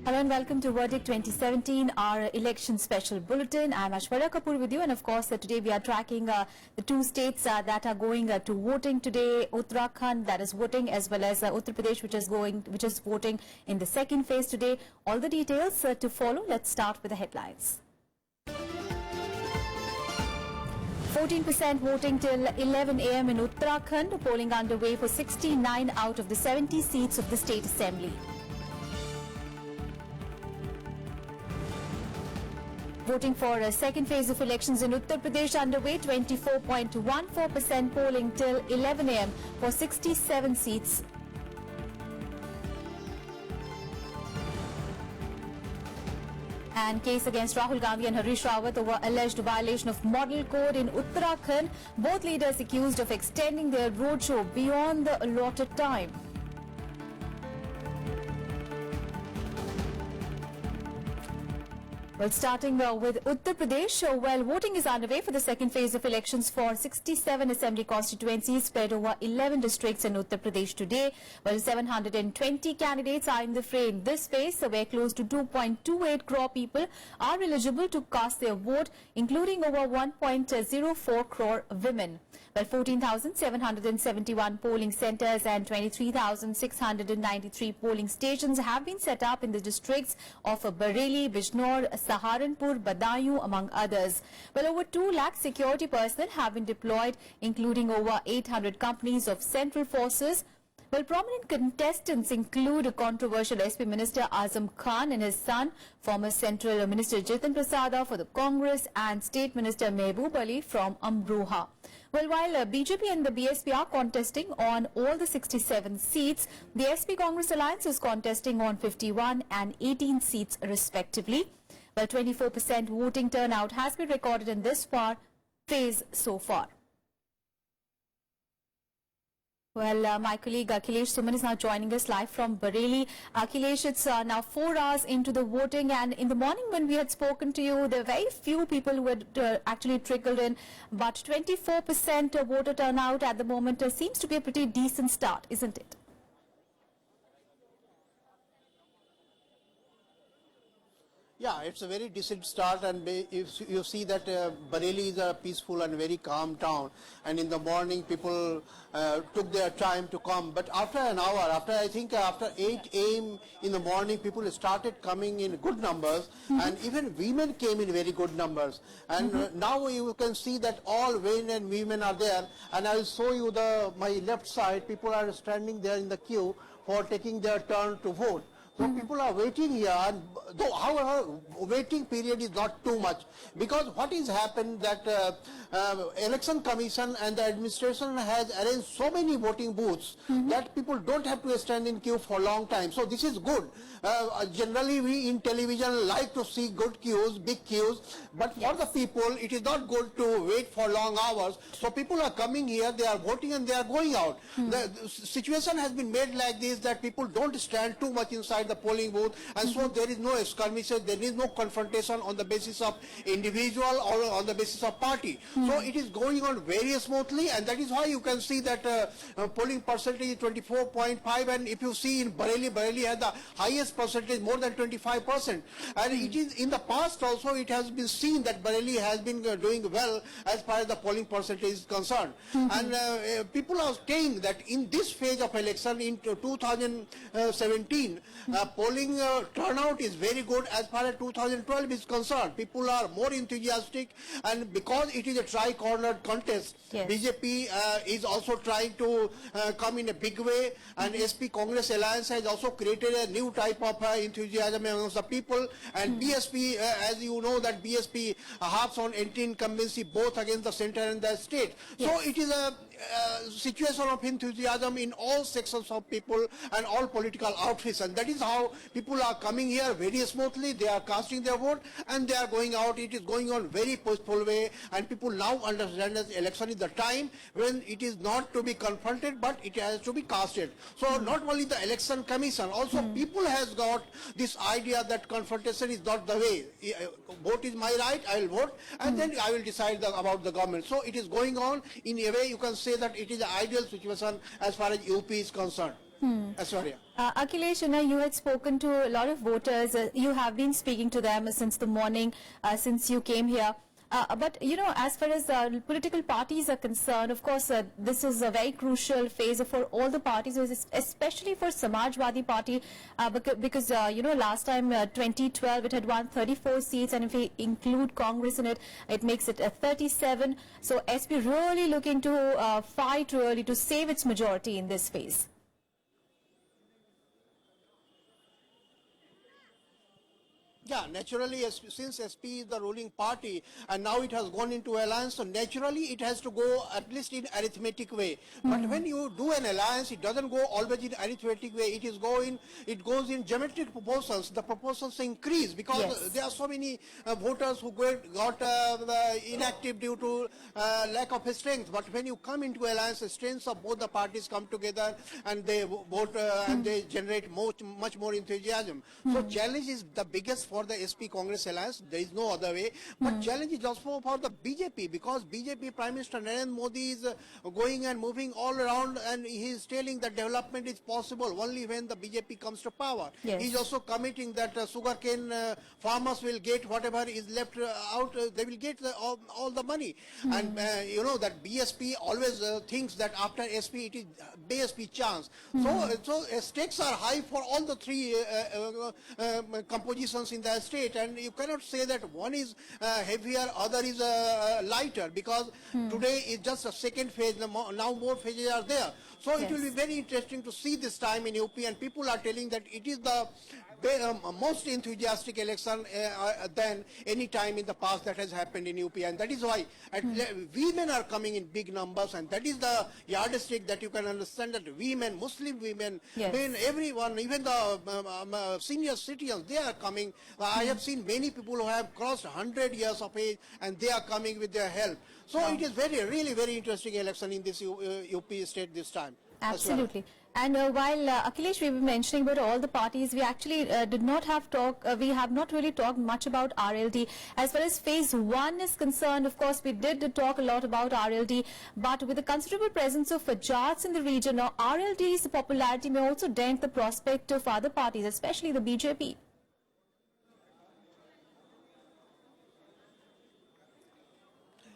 Hello and welcome to Verdict 2017, our election special bulletin. I'm Ashwarya Kapoor with you, and of course today we are tracking the two states that are going to voting today: Uttarakhand, that is voting, as well as Uttar Pradesh, which is voting in the second phase today. All the details to follow. Let's start with the headlines. 14% voting till 11 a.m. in Uttarakhand. Polling underway for 69 out of the 70 seats of the state assembly. Voting for a second phase of elections in Uttar Pradesh underway. 24.14% polling till 11 a.m. for 67 seats. And case against Rahul Gandhi and Harish Rawat over alleged violation of model code in Uttarakhand. Both leaders accused of extending their roadshow beyond the allotted time. Well, starting with Uttar Pradesh, well, voting is underway for the second phase of elections for 67 assembly constituencies spread over 11 districts in Uttar Pradesh today. Well, 720 candidates are in the fray in this phase, where close to 2.28 crore people are eligible to cast their vote, including over 1.04 crore women. Well, 14,771 polling centres and 23,693 polling stations have been set up in the districts of Bareilly, Bijnor, Saharanpur, Badaयूं, among others. Well, over 2 lakh security personnel have been deployed, including over 800 companies of central forces. Well, prominent contestants include controversial SP Minister Azam Khan and his son, former Central Minister Jitin Prasada for the Congress, and State Minister Mehboob Ali from Amroha. Well, while BJP and the BSP are contesting on all the 67 seats, the SP Congress alliance is contesting on 51 and 18 seats respectively. Well, 24% voting turnout has been recorded in this phase so far. Well, my colleague Akhilesh Suman is now joining us live from Bareilly. Akhilesh, it's now 4 hours into the voting, and in the morning when we had spoken to you, there were very few people who had actually trickled in, but 24% voter turnout at the moment seems to be a pretty decent start, isn't it? Yeah, it's a very decent start, and you see that Bareilly is a peaceful and very calm town, and in the morning people took their time to come, but after an hour, after 8 a.m. in the morning, people started coming in good numbers, and even women came in very good numbers, and now you can see that all men and women are there, and I will show you my left side. People are standing there in the queue for taking their turn to vote. So people are waiting here, though however waiting period is not too much, because what is happened that election commission and the administration has arranged so many voting booths that people don't have to stand in queue for a long time. So this is good. Generally we in television like to see good queues, big queues, but for the people it is not good to wait for long hours. So people are coming here, they are voting and they are going out. The situation has been made like this, that people don't stand too much inside the polling booth, and so there is no skirmishes, there is no confrontation on the basis of individual or on the basis of party. So it is going on very smoothly, and that is why you can see that polling percentage is 24.5, and if you see in Bareilly has the highest percentage, more than 25%, and it is in the past also it has been seen that Bareilly has been doing well as far as the polling percentage is concerned, and people are saying that in this phase of election in 2017 polling turnout is very good as far as 2012 is concerned. People are more enthusiastic, and because it is a tri-cornered contest, BJP is also trying to come in a big way, and SP Congress Alliance has also created a new type of enthusiasm amongst the people, and BSP, as you know, that BSP harps on anti-incumbency both against the center and the state. So it is a situation of enthusiasm in all sections of people and all political outfits, and that is how people are coming here very smoothly. They are casting their vote and they are going out. It is going on very peaceful way, and people now understand that election is the time when it is not to be confronted but it has to be casted. So not only the election commission, also people has got this idea that confrontation is not the way. Vote is my right, I will vote, and then I will decide about the government. So it is going on in a way you can say that it is an ideal situation as far as UP is concerned. Aishwarya. Akhilesh, you had spoken to a lot of voters. You have been speaking to them since the morning, since you came here. But, as far as political parties are concerned, of course, this is a very crucial phase for all the parties, especially for Samajwadi Party, because last time, 2012, it had won 34 seats, and if we include Congress in it, it makes it 37. So SP really looking to fight really to save its majority in this phase. Yeah, naturally, since SP is the ruling party and now it has gone into alliance, so naturally it has to go at least in arithmetic way. But when you do an alliance, it doesn't go always in arithmetic way. It goes in geometric proportions. The proportions increase because there are so many voters who got inactive due to lack of strength. But when you come into alliance, the strengths of both the parties come together and they vote and they generate much more enthusiasm. So challenge is the biggest for the SP Congress alliance. There is no other way. But challenge is also for the BJP, because BJP Prime Minister Narendra Modi is going and moving all around, and he is telling that development is possible only when the BJP comes to power. Yes. He is also committing that sugarcane farmers will get whatever is left out, they will get all the money. And that BSP always thinks that after SP it is BSP chance. So stakes are high for all the three compositions in the state, and you cannot say that one is heavier, other is lighter, because today is just a second phase, now more phases are there. So it will be very interesting to see this time in UP, and people are telling that it is the most enthusiastic election than any time in the past that has happened in UP, and that is why women are coming in big numbers, and that is the yardstick that you can understand that women, Muslim women, men, everyone, even the senior citizens, they are coming. I have seen many people who have crossed 100 years of age, and they are coming with their help. So it is really very interesting election in this UP state this time. Absolutely. And while Akhilesh, we were mentioning about all the parties, we actually we have not really talked much about RLD. As far as phase 1 is concerned, of course, we did talk a lot about RLD, but with the considerable presence of Jats in the region, now RLD's popularity may also dent the prospect of other parties, especially the BJP.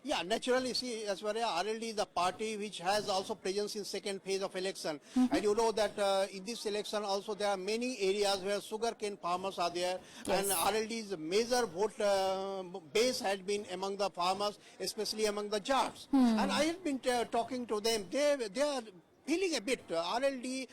Yeah, naturally, see, Aishwarya, RLD is a party which has also presence in second phase of election. And you know that in this election also there are many areas where sugarcane farmers are there. And RLD's major vote base has been among the farmers, especially among the Jats. And I have been talking to them. They are feeling a bit, RLD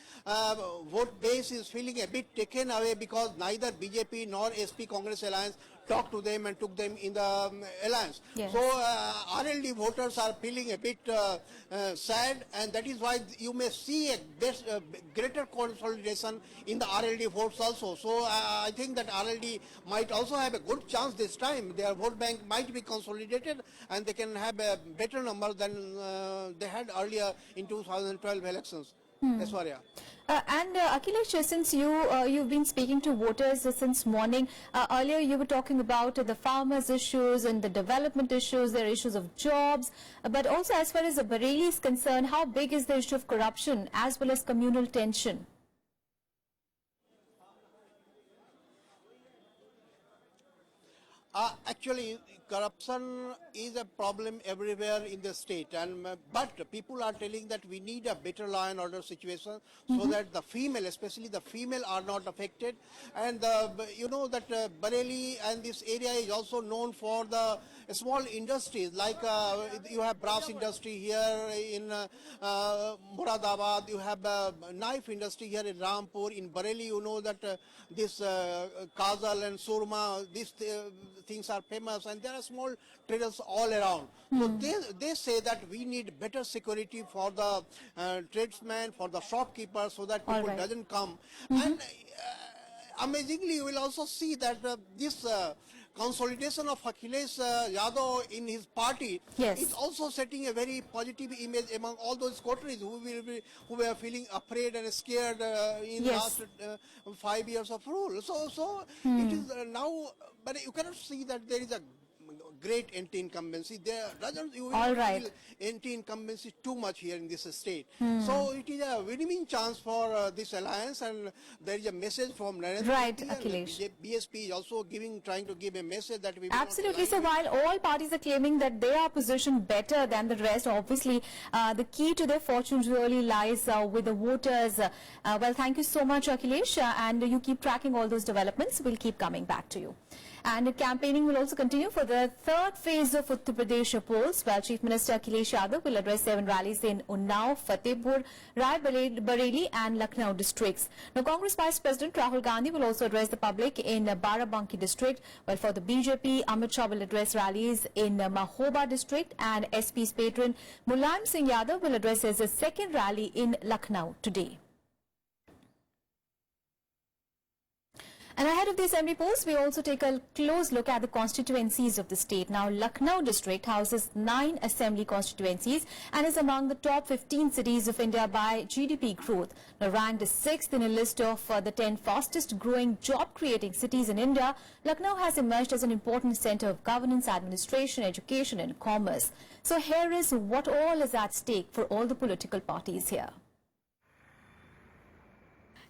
vote base is feeling a bit taken away because neither BJP nor SP Congress alliance talked to them and took them in the alliance. So RLD voters are feeling a bit sad, and that is why you may see a greater consolidation in the RLD votes also. So I think that RLD might also have a good chance this time. Their vote bank might be consolidated and they can have a better number than they had earlier in 2012 elections. Aishwarya. And Akhilesh, since you've been speaking to voters since morning, earlier you were talking about the farmers' issues and the development issues, their issues of jobs, but also as far as Bareilly is concerned, how big is the issue of corruption as well as communal tension? Actually, corruption is a problem everywhere in the state, and but people are telling that we need a better law and order situation so that the female, especially the female, are not affected. And you know that Bareilly and this area is also known for the small industries, like you have brass industry here in Muradabad, you have knife industry here in Rampur. In Bareilly, you know that this kajal and surma, these things are famous, and there are small traders all around. So they say that we need better security for the tradesmen, for the shopkeepers, so that people doesn't come. And amazingly, you will also see that this consolidation of Akhilesh Yadav in his party is also setting a very positive image among all those coteries who were feeling afraid and scared in last 5 years of rule. So it is now, but you cannot see that there is a great anti-incumbency. There doesn't you will All not right. feel anti-incumbency too much here in this state. So it is a win-win chance for this alliance, and there is a message from Narendra Right, Modi, and Akhilesh. BSP is also trying to give a message that we will not Absolutely. align So with- while all parties are claiming that they are positioned better than the rest, obviously the key to their fortunes really lies with the voters. Well, thank you so much, Akhilesh, and you keep tracking all those developments. We'll keep coming back to you. And campaigning will also continue for the third phase of Uttar Pradesh polls, while Chief Minister Akhilesh Yadav will address 7 rallies in Unnao, Fatehpur, Rai Bareli and Lucknow districts. Now, Congress Vice President Rahul Gandhi will also address the public in Barabanki district, while for the BJP, Amit Shah will address rallies in Mahoba district, and SP's patron Mulayam Singh Yadav will address his second rally in Lucknow today. And ahead of the assembly polls, we also take a close look at the constituencies of the state. Now, Lucknow district houses 9 assembly constituencies and is among the top 15 cities of India by GDP growth. Now, ranked 6th in a list of the 10 fastest growing job creating cities in India, Lucknow has emerged as an important center of governance, administration, education and commerce. So here is what all is at stake for all the political parties here.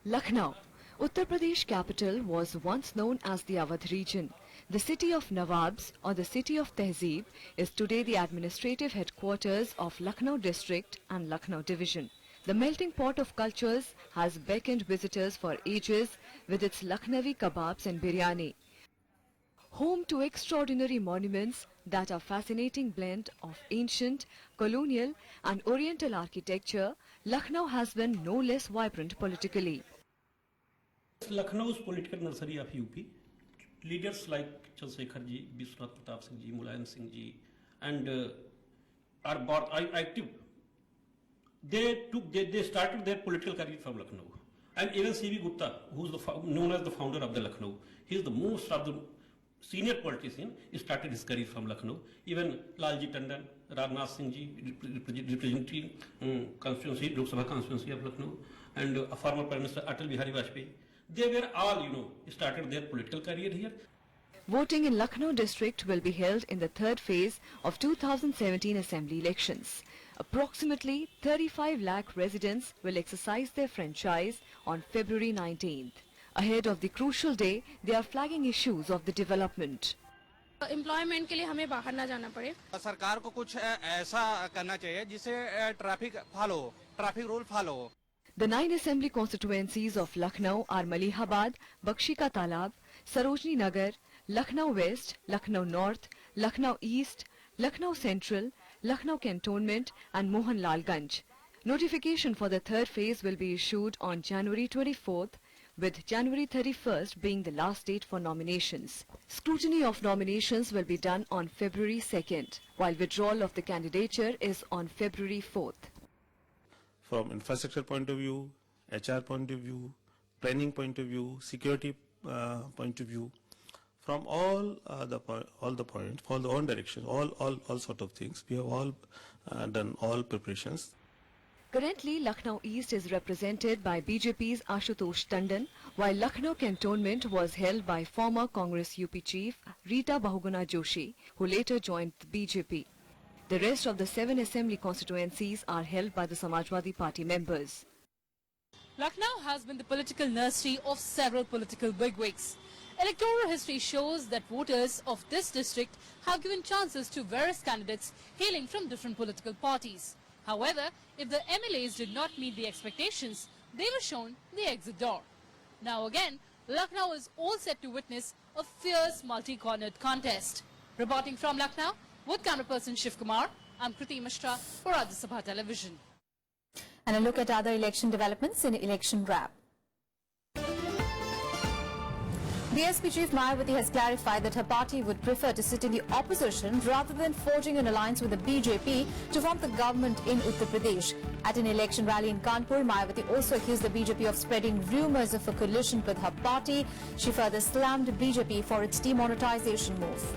Lucknow, Uttar Pradesh capital, was once known as the Awadh region. The city of Nawabs, or the city of Tehzeeb, is today the administrative headquarters of Lucknow district and Lucknow division. The melting pot of cultures has beckoned visitors for ages with its Lucknowi kebabs and biryani. Home to extraordinary monuments that are fascinating blend of ancient, colonial and oriental architecture, Lucknow has been no less vibrant politically. Lucknow's political nursery of UP, leaders like Chandrasekhar ji, Biswanath Pratap Singh ji, Mulayam Singh ji, and are active. They started their political career from Lucknow, and even C.V. Gupta, who's known as the founder of the Lucknow, he is the most of the senior politician. He started his career from Lucknow. Even Lalji Tandon, Rajnath Singh ji, representing constituency, Lok Sabha constituency of Lucknow, and former Prime Minister Atal Bihari Vajpayee. They were all, started their political career here. Voting in Lucknow district will be held in the third phase of 2017 assembly elections. Approximately 35 lakh residents will exercise their franchise on February 19th. Ahead of the crucial day, they are flagging issues of the development. Employment के लिए हमें बाहर ना जाना पड़े. सरकार को कुछ ऐसा करना चाहिए जिससे ट्रैफिक रूल फॉलो हो. The 9 assembly constituencies of Lucknow are Malihabad, Bakshi Ka Talab, Sarojini Nagar, Lucknow West, Lucknow North, Lucknow East, Lucknow Central, Lucknow Cantonment and Mohanlalganj. Notification for the third phase will be issued on January 24th, with January 31st being the last date for nominations. Scrutiny of nominations will be done on February 2nd, while withdrawal of the candidature is on February 4th. From infrastructure point of view, HR point of view, planning point of view, security point of view, from all the points, all the one direction, all sort of things, we have all done all preparations. Currently, Lucknow East is represented by BJP's Ashutosh Tandon, while Lucknow Cantonment was held by former Congress UP chief Rita Bahuguna Joshi, who later joined the BJP. The rest of the 7 assembly constituencies are held by the Samajwadi Party members. Lucknow has been the political nursery of several political bigwigs. Electoral history shows that voters of this district have given chances to various candidates hailing from different political parties. However, if the MLAs did not meet the expectations, they were shown the exit door. Now again, Lucknow is all set to witness a fierce multi-cornered contest. Reporting from Lucknow, with camera person Shiv Kumar, I'm Kriti Mishra for Rajya Sabha Television. And a look at other election developments in Election Wrap. BSP Chief Mayawati has clarified that her party would prefer to sit in the opposition rather than forging an alliance with the BJP to form the government in Uttar Pradesh. At an election rally in Kanpur, Mayawati also accused the BJP of spreading rumours of a coalition with her party. She further slammed BJP for its demonetization move.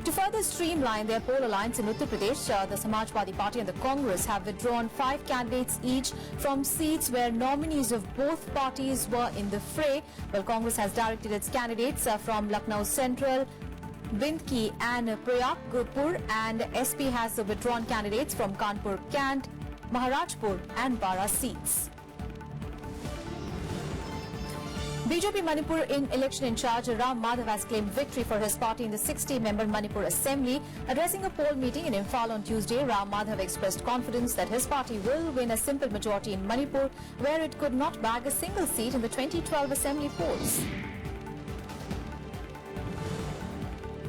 To To further streamline their poll alliance in Uttar Pradesh, the Samajwadi Party and the Congress have withdrawn 5 candidates each from seats where nominees of both parties were in the fray. Well, Congress has directed its candidates from Lucknow Central, Bindki and Prayagpur, and SP has withdrawn candidates from Kanpur Cant, Maharajpur and Bara seats. BJP Manipur in election in charge Ram Madhav has claimed victory for his party in the 60-member Manipur Assembly. Addressing a poll meeting in Imphal on Tuesday, Ram Madhav expressed confidence that his party will win a simple majority in Manipur, where it could not bag a single seat in the 2012 Assembly polls.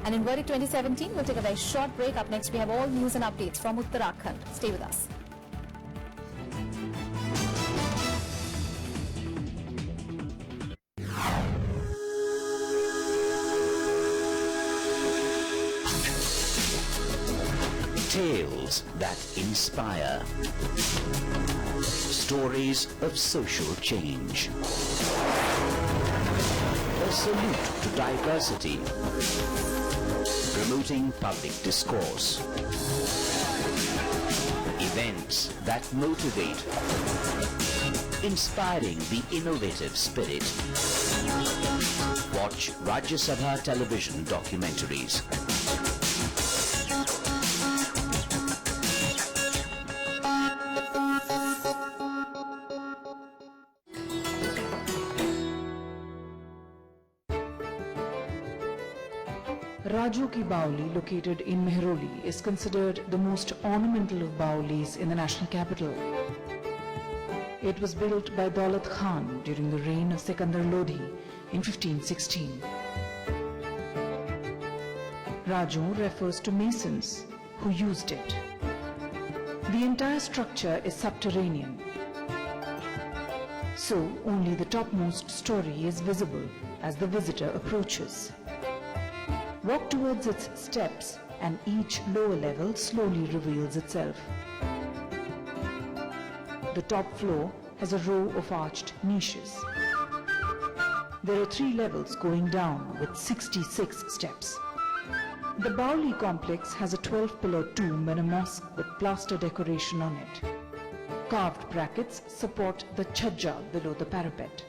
And in verdict 2017, we'll take a very short break. Up next, we have all news and updates from Uttarakhand. Stay with us. Tales that inspire. Stories of social change. A salute to diversity. Promoting public discourse. Events that motivate. Inspiring the innovative spirit. Watch Rajya Sabha television documentaries. Raju Ki Baoli, located in Mehroli, is considered the most ornamental of Baolis in the national capital. It was built by Daulat Khan during the reign of Sikandar Lodhi in 1516. Raju refers to masons who used it. The entire structure is subterranean, so only the topmost story is visible as the visitor approaches. Walk towards its steps and each lower level slowly reveals itself. The top floor has a row of arched niches. There are 3 levels going down with 66 steps. The Baoli complex has a 12-pillar tomb and a mosque with plaster decoration on it. Carved brackets support the chhajja below the parapet.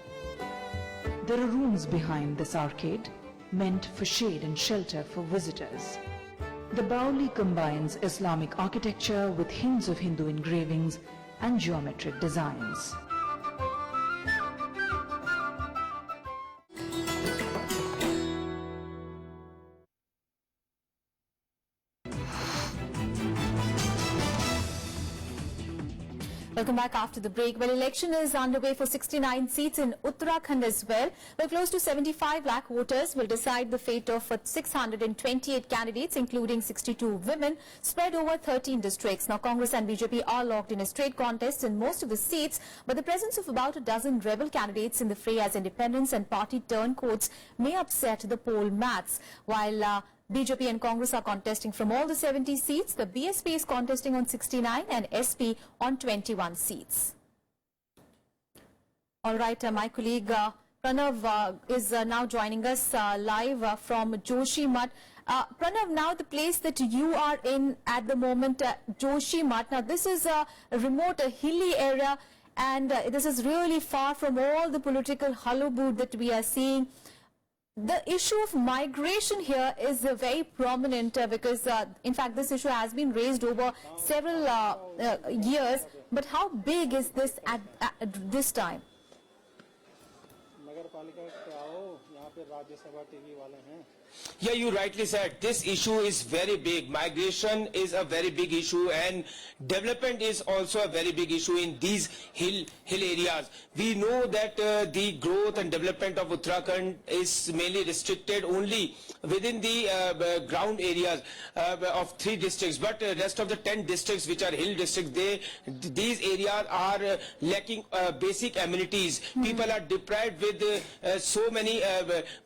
There are rooms behind this arcade, meant for shade and shelter for visitors. The Baoli combines Islamic architecture with hints of Hindu engravings and geometric designs. Welcome back after the break. Well, election is underway for 69 seats in Uttarakhand as well. Well, close to 75 lakh voters will decide the fate of 628 candidates, including 62 women, spread over 13 districts. Now, Congress and BJP are locked in a straight contest in most of the seats, but the presence of about a dozen rebel candidates in the fray as independents and party turncoats may upset the poll maths. While BJP and Congress are contesting from all the 70 seats, the BSP is contesting on 69 and SP on 21 seats. All right, my colleague Pranav is now joining us live from Joshimath. Pranav, now the place that you are in at the moment, Joshimath. Now this is a remote, a hilly area, and this is really far from all the political hullabaloo that we are seeing. The issue of migration here is very prominent because, in fact, this issue has been raised over several years. But how big is this at this time? Yeah, you rightly said, this issue is very big. Migration is a very big issue and development is also a very big issue in these hill areas. We know that the growth and development of Uttarakhand is mainly restricted only within the ground areas of 3 districts, but rest of the 10 districts which are hill districts, these areas are lacking basic amenities. People are deprived with so many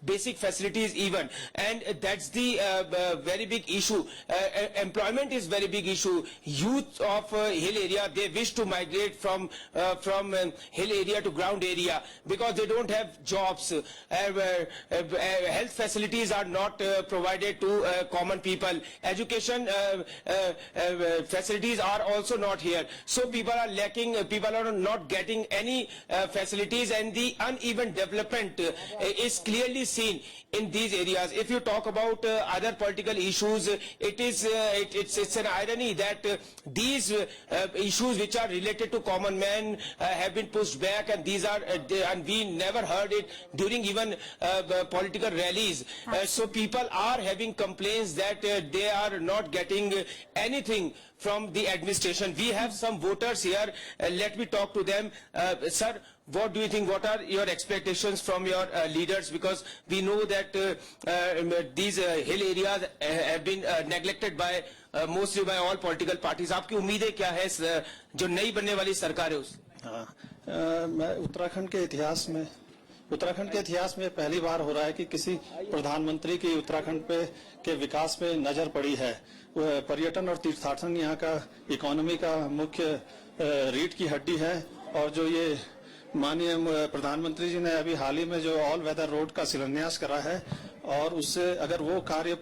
basic facilities even. and that's the very big issue. Employment is very big issue. Youth of hill area, they wish to migrate from hill area to ground area because they don't have jobs. Health facilities are not provided to common people. Education facilities are also not here. So people are lacking, people are not getting any facilities, and the uneven development is clearly seen in these areas. If you talk about other political issues, it's an irony that these issues which are related to common man have been pushed back, and these are and we never heard it during even political rallies. So people are having complaints that they are not getting anything from the administration. We have some voters here. Let me talk to them. Sir, what do you think? What are your expectations from your leaders? Because we know that these hill areas have been neglected by mostly by all political parties. आपकी उम्मीदें क्या है जो नई बनने वाली सरकार है उस? मैं उत्तराखंड के इतिहास में पहली बार हो रहा है कि किसी प्रधानमंत्री की उत्तराखंड के विकास पे नजर पड़ी है। पर्यटन और तीर्थाटन यहाँ का इकोनॉमी का मुख्य रीढ़ की हड्डी है, और जो ये माननीय प्रधानमंत्री जी ने अभी हाल ही में जो ऑल वेदर रोड का शिलान्यास करा है, और उससे अगर वो कार्य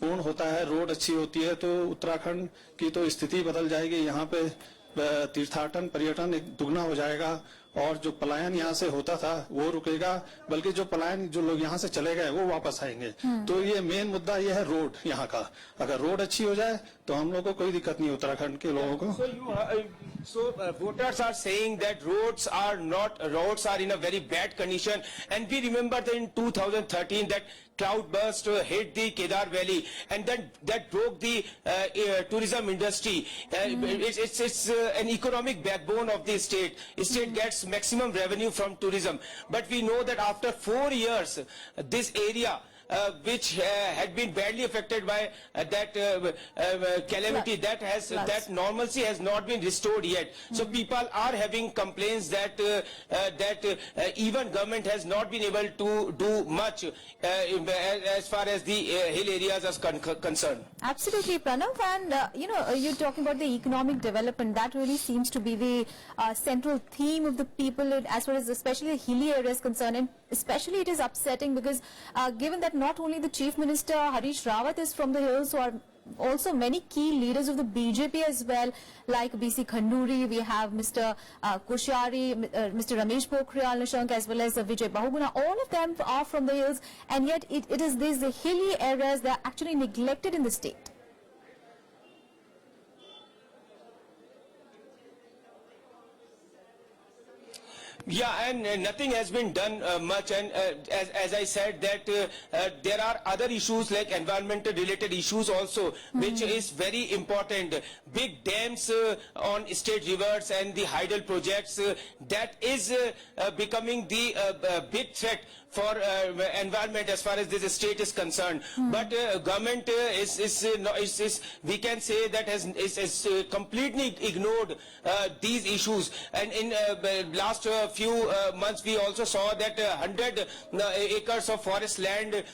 पूर्ण होता है, रोड अच्छी होती है, तो उत्तराखंड की तो स्थिति बदल जाएगी। यहाँ पे तीर्थाटन पर्यटन एक दुगना हो जाएगा, और जो पलायन यहाँ से होता था वो रुकेगा, बल्कि जो पलायन जो लोग यहाँ से चले गए वो वापस आएंगे। तो ये मेन मुद्दा ये है रोड यहाँ का। अगर रोड अच्छी हो जाए तो हम लोगों को कोई दिक्कत नहीं उत्तराखंड के लोगों को। So voters are saying that roads are in a very bad condition, and we remember that in 2013 that cloudburst hit the Kedar Valley, and then that broke the tourism industry. It's an economic backbone of the state. The state gets maximum revenue from tourism, but we know that after 4 years, this area which had been badly affected by that calamity, that normalcy has not been restored yet. So people are having complaints that even government has not been able to do much as far as the hill areas are concerned. Absolutely, Pranav, and you're talking about the economic development. That really seems to be the central theme of the people as far as especially the hilly areas concerned, and especially it is upsetting because given that not only the Chief Minister Harish Rawat is from the hills, so are also many key leaders of the BJP as well, like BC Khanduri, we have Mr. Koshari, Mr. Ramesh Pokhriyal Nishank, as well as Vijay Bahuguna. All of them are from the hills, and yet it is these the hilly areas that are actually neglected in the state. Yeah, and nothing has been done much, and as I said that there are other issues like environmental related issues also, which is very important. Big dams on state rivers and the hydel projects, that is becoming the big threat for environment as far as this state is concerned. But government is we can say that has completely ignored these issues, and in last few months we also saw that 100 acres of forest land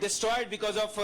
destroyed because of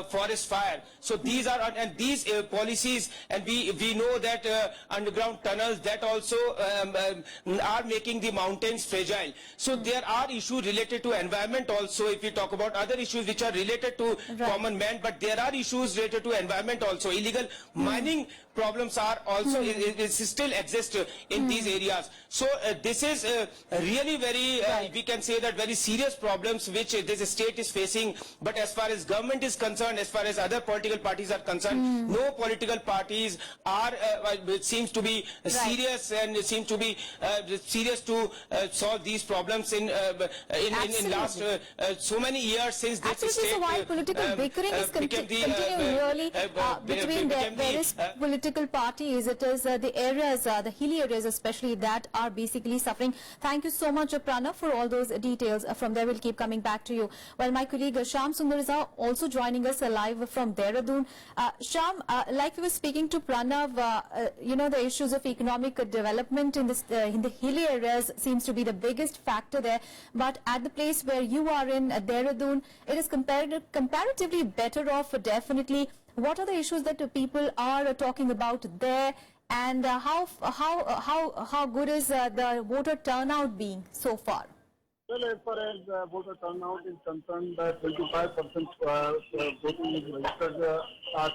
forest fire. So these are these policies, and we know that underground tunnels that also are making the mountains fragile. So there are issues related to environment also, if we talk about other issues which are related to common man, but there are issues related to environment also. Illegal mining problems are also still exist in these areas. So this is really very we can say that very serious problems which this state is facing. But as far as government is concerned, as far as other political parties are concerned, no political parties are seems to be serious, and seem to be serious to solve these problems in last so many years since this Absolutely. state So while political bickering is continuing really between various political parties, it is the areas, the hilly areas especially, that are basically suffering. Thank you so much, Pranav, for all those details. From there, we'll keep coming back to you. Well, my colleague Sham Sundar is also joining us live from Dehradun. Sham, like we were speaking to Pranav, the issues of economic development in the hilly areas seems to be the biggest factor there. But at the place place where you are in, Dehradun, it is comparatively better off, definitely. What are the issues that the people are talking about there, and how good is the voter turnout being so far? Well, as far as voter turnout is concerned, 25% voting is registered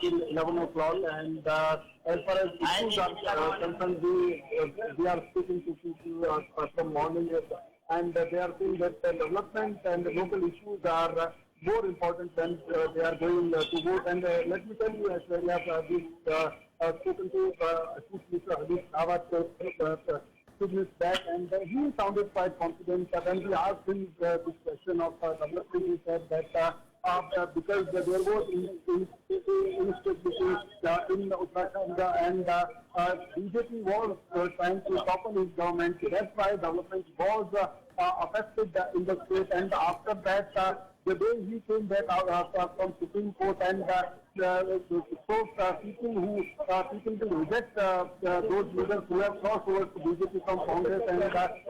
till 11 o'clock, and as far as issues are concerned, we are speaking to people from morning, and they are saying that development and local issues are more important than they are going to vote. And let me tell you, as we have spoken to Chief Minister Harish Rawat 2 minutes back, and he sounded quite confident when we asked him this question of development. He said that because there was instability in Uttarakhand, and BJP was trying to topple his government, that's why development was affected in the state. And after that, the day he came back from Supreme Court, and people to reject those leaders who have crossed over to BJP from Congress, and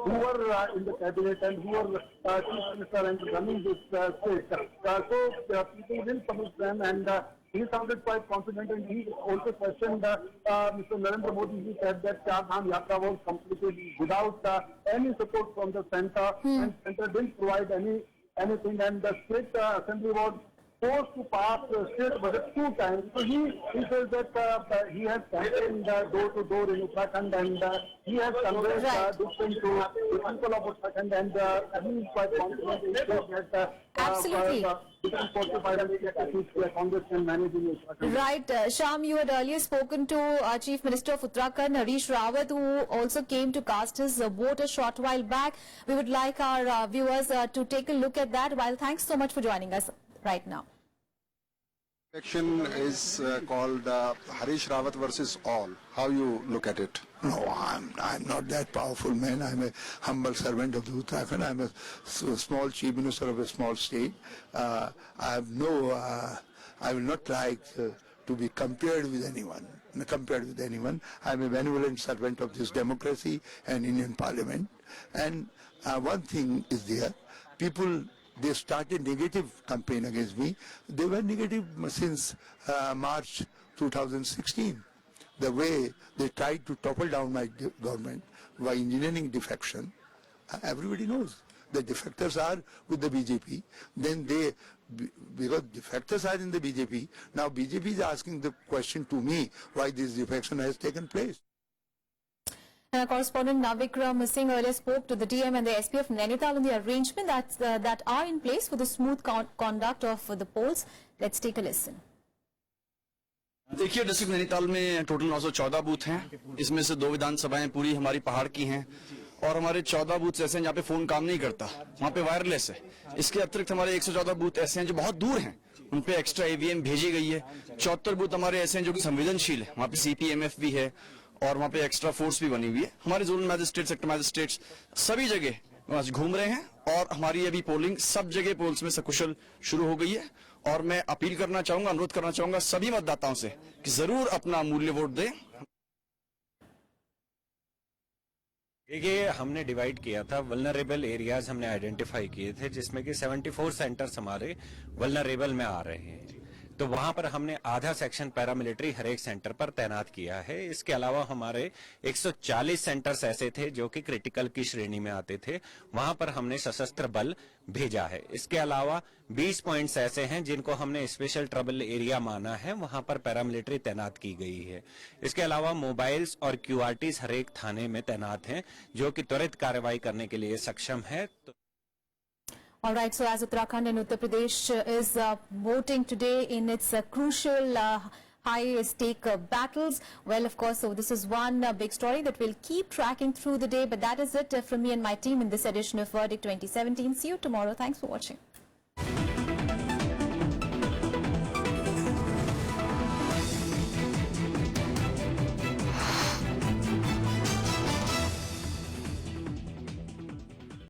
who were in the cabinet, and who were chief minister and running this state. So people will punish them, and he sounded quite confident, and he also questioned Mr. Narendra Modi. He said that Char Dham Yatra was completed without any support from the center, and center didn't provide anything, and the state assembly was forced to pass state budget 2 times. So he says that he has campaigned door to door in Uttarakhand, and he has conveyed this thing to the people of Uttarakhand, and he is quite confident in that Absolutely. Congress can manage in Uttarakhand. Right, Sham, you had earlier spoken to Chief Minister of Uttarakhand, Harish Rawat, who also came to cast his vote a short while back. We would like our viewers to take a look at that. While thanks so much for joining us right now. Election is called Harish Rawat versus all. How you look at it? No, I'm not that powerful man. I'm a humble servant of the Uttarakhand. I'm a small chief minister of a small state. I will not like to be compared with anyone. I'm a benevolent servant of this democracy and Indian Parliament. And one thing is there, people, they started negative campaign against me. They were negative since March 2016. The way they tried to topple down my government by engineering defection, everybody knows. The defectors are with the BJP. Then because defectors are in the BJP, now BJP is asking the question to me why this defection has taken place. And our correspondent Navikram Singh earlier spoke to the DM and the SP of Nainital on the arrangement that are in place for the smooth conduct of the polls. Let's take a listen. देखिए, district Nainital में total 914 booth हैं। इसमें से 2 विधानसभाएं पूरी हमारी पहाड़ की हैं, और हमारे 14 बूथ ऐसे हैं जहाँ पे फोन काम नहीं करता, वहाँ पे वायरलेस है। इसके अतिरिक्त हमारे 114 बूथ ऐसे हैं जो बहुत दूर हैं, उन पे एक्स्ट्रा ईवीएम भेजी गई है। 74 बूथ हमारे ऐसे हैं जो कि संवेदनशील है, वहाँ पे CPMF भी है, और वहाँ पे एक्स्ट्रा फोर्स भी बनी हुई है। हमारे जोनल मैजिस्ट्रेट, सेक्टर मैजिस्ट्रेट्स सभी जगह घूम रहे हैं, और हमारी अभी पोलिंग सब जगह पोल्स में सकुशल शुरू हो गई है। और मैं अपील करना चाहूंगा, अनुरोध करना चाहूंगा सभी मतदाताओं से कि जरूर अपना अमूल्य वोट दें। देखिए, हमने डिवाइड किया था, वल्नरेबल एरियाज हमने आइडेंटिफाई किए थे, जिसमें कि 74 सेंटर्स हमारे वल्नरेबल में आ रहे हैं। तो वहां पर हमने आधा सेक्शन पैरामिलिट्री हर एक सेंटर पर तैनात किया है। इसके अलावा हमारे 140 सेंटर्स ऐसे थे जो कि क्रिटिकल की श्रेणी में आते थे, वहां पर हमने सशस्त्र बल भेजा है। इसके अलावा 20 पॉइंट्स ऐसे हैं जिनको हमने स्पेशल ट्रबल एरिया माना है, वहां पर पैरामिलिट्री तैनात की गई है। इसके अलावा मोबाइल्स और QRTs हर एक थाने में तैनात हैं जो कि त्वरित कार्रवाई करने के लिए सक्षम है। All right, so as Uttarakhand and Uttar Pradesh is voting today in its crucial high-stake battles, well, of course, so this is one big story that we'll keep tracking through the day. But that is it from me and my team in this edition of Verdict 2017. See you tomorrow. Thanks for watching.